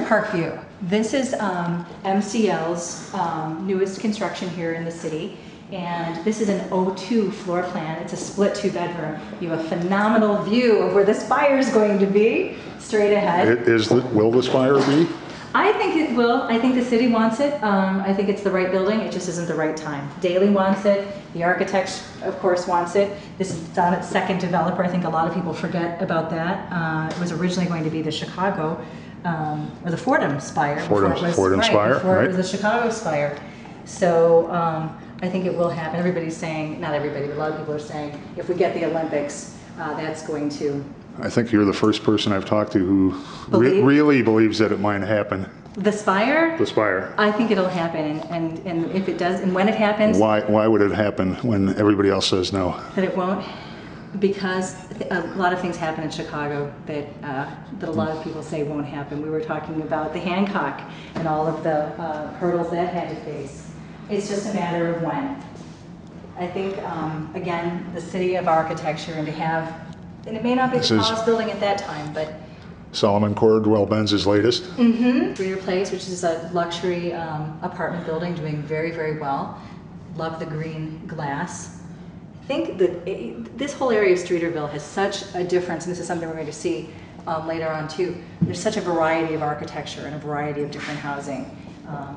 ParkView. This is MCL's newest construction here in the city. And this is an O2 floor plan. It's a split 2-bedroom. You have a phenomenal view of where the spire is going to be, straight ahead. Will the spire be? I think it will. I think the city wants it. I think it's the right building. It just isn't the right time. Daley wants it. The architect, of course, wants it. This is on its second developer. I think a lot of people forget about that. It was originally going to be the Chicago, or the Fordham Spire. Fordham Spire, before it was the Chicago Spire. So I think it will happen. Everybody's saying, not everybody, but a lot of people are saying, if we get the Olympics, that's going to... I think you're the first person I've talked to who really believes that it might happen. The Spire? The Spire. I think it'll happen, and if it does, and when it happens... Why would it happen when everybody else says no? That it won't? Because a lot of things happen in Chicago that a lot of people say won't happen. We were talking about the Hancock and all of the hurdles that had to face. It's just a matter of when. I think, again, the city of architecture, and to have, and it may not be the tallest building at that time, but... Solomon Cordwell Benz's latest. Streeterville Place, which is a luxury apartment building, doing very, very well. Love the green glass. I think that this whole area of Streeterville has such a difference, and this is something we're going to see later on too. There's such a variety of architecture and a variety of different housing.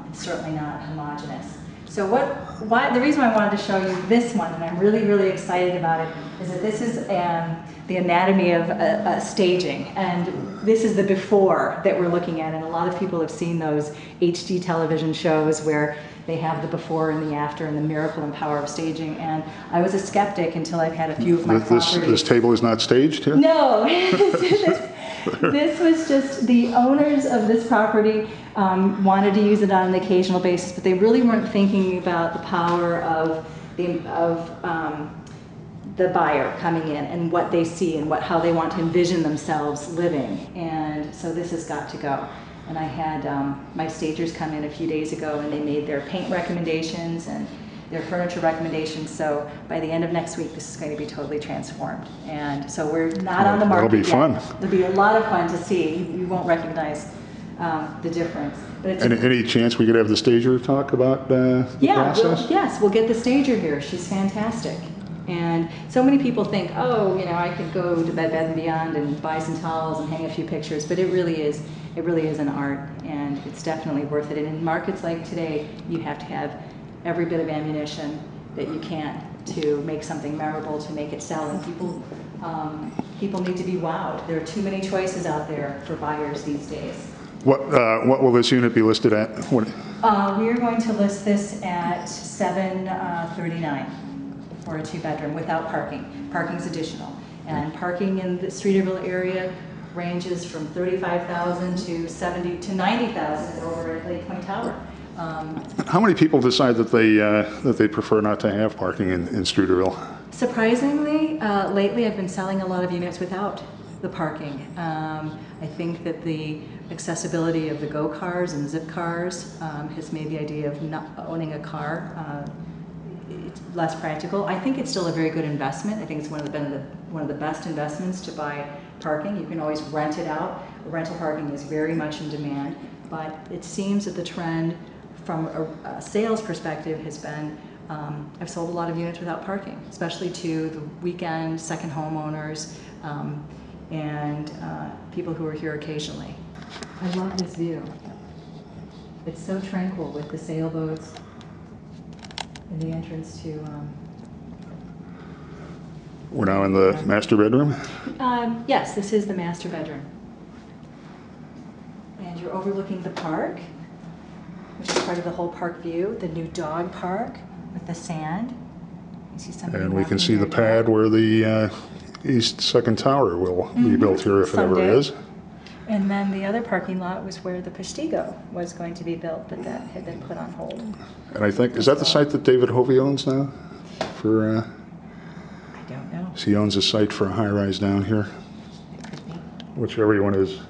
It's certainly not homogeneous. So the reason I wanted to show you this one, and I'm really, really excited about it, is that this is the anatomy of staging. And this is the before that we're looking at. And a lot of people have seen those HD television shows where they have the before and the after and the miracle and power of staging. And I was a skeptic until I've had a few of my properties. This table is not staged here? No. This was just the owners of this property wanted to use it on an occasional basis, but they really weren't thinking about the power of the buyer coming in and what they see and how they want to envision themselves living. And so this has got to go. And I had my stagers come in a few days ago, and they made their paint recommendations and their furniture recommendations. So by the end of next week, this is going to be totally transformed. And so we're not on the market yet. That'll be fun. It'll be a lot of fun to see. You won't recognize the difference. But it's any chance we could have the stager talk about the process? Yes, we'll get the stager here. She's fantastic. And so many people think, oh, I could go to Bed Bath & Beyond and buy some towels and hang a few pictures, but it really is an art, and it's definitely worth it. And in markets like today, you have to have every bit of ammunition that you can to make something memorable, to make it sell. And people need to be wowed. There are too many choices out there for buyers these days. What will this unit be listed at? We are going to list this at $739 for a 2-bedroom without parking. Parking's additional, and parking in the Streeterville area ranges from $35,000 to $70,000 to $90,000 over at Lake Point Tower. How many people decide that they prefer not to have parking in Streeterville? Surprisingly, lately I've been selling a lot of units without the parking. I think that the accessibility of the go cars and zip cars has made the idea of not owning a car less practical. I think it's still a very good investment. I think it's one of the best investments to buy parking. You can always rent it out. Rental parking is very much in demand, but it seems that the trend from a sales perspective has been I've sold a lot of units without parking, especially to the weekend second homeowners and people who are here occasionally. I love this view. It's so tranquil with the sailboats and the entrance to... We're now in the master bedroom? Yes, this is the master bedroom. And you're overlooking the park, which is part of the whole ParkView, the new dog park with the sand. You see somebody and we can see the dog. pad where the East Second Tower will be built here if it ever is. And then the other parking lot was where the Postigo was going to be built, but that had been put on hold. And I think, is that the site that David Hovey owns now? For I don't know. He owns a site for a high-rise down here, It could be. which everyone is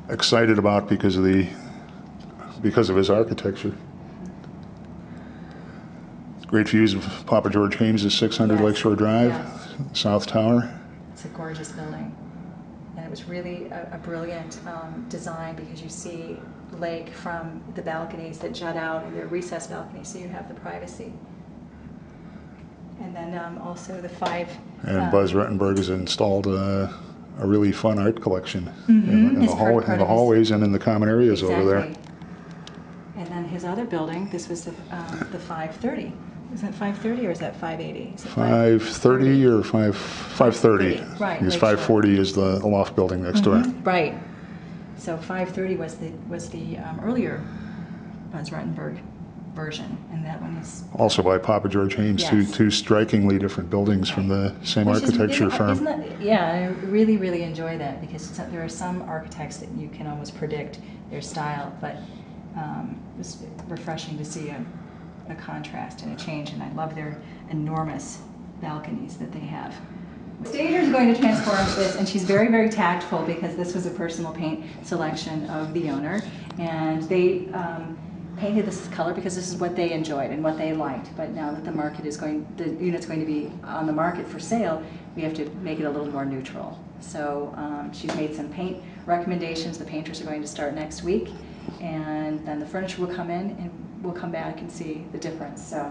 excited about because of his architecture. Great views of Papa George Haynes' 600 Yes. Lakeshore Drive, Yes. South Tower. It's a gorgeous building. And it was really a brilliant design, because you see lake from the balconies that jut out, and they're recessed balconies, so you have the privacy. And then also the 5. And Buzz Rettenberg has installed a really fun art collection Mm-hmm. in the hallways and in the common areas over there. And then his other building, this was the 530. Is that 530 or is that 580? Is it 530 or 530? Right. Because 540 is the loft building next door. Right. So 530 was the earlier Buzz Rettenberg version, and that one is also by Papa George Haynes. Yes. Two strikingly different buildings from the same architecture firm. Isn't that, yeah, I really, really enjoy that, because there are some architects that you can almost predict their style, but it's refreshing to see a contrast and a change, and I love their enormous balconies that they have. Stager's going to transform this, and she's very, very tactful, because this was a personal paint selection of the owner, and they painted this color because this is what they enjoyed and what they liked. But now that the unit's going to be on the market for sale, we have to make it a little more neutral. So she's made some paint recommendations. The painters are going to start next week, and then the furniture will come in, and we'll come back and see the difference. So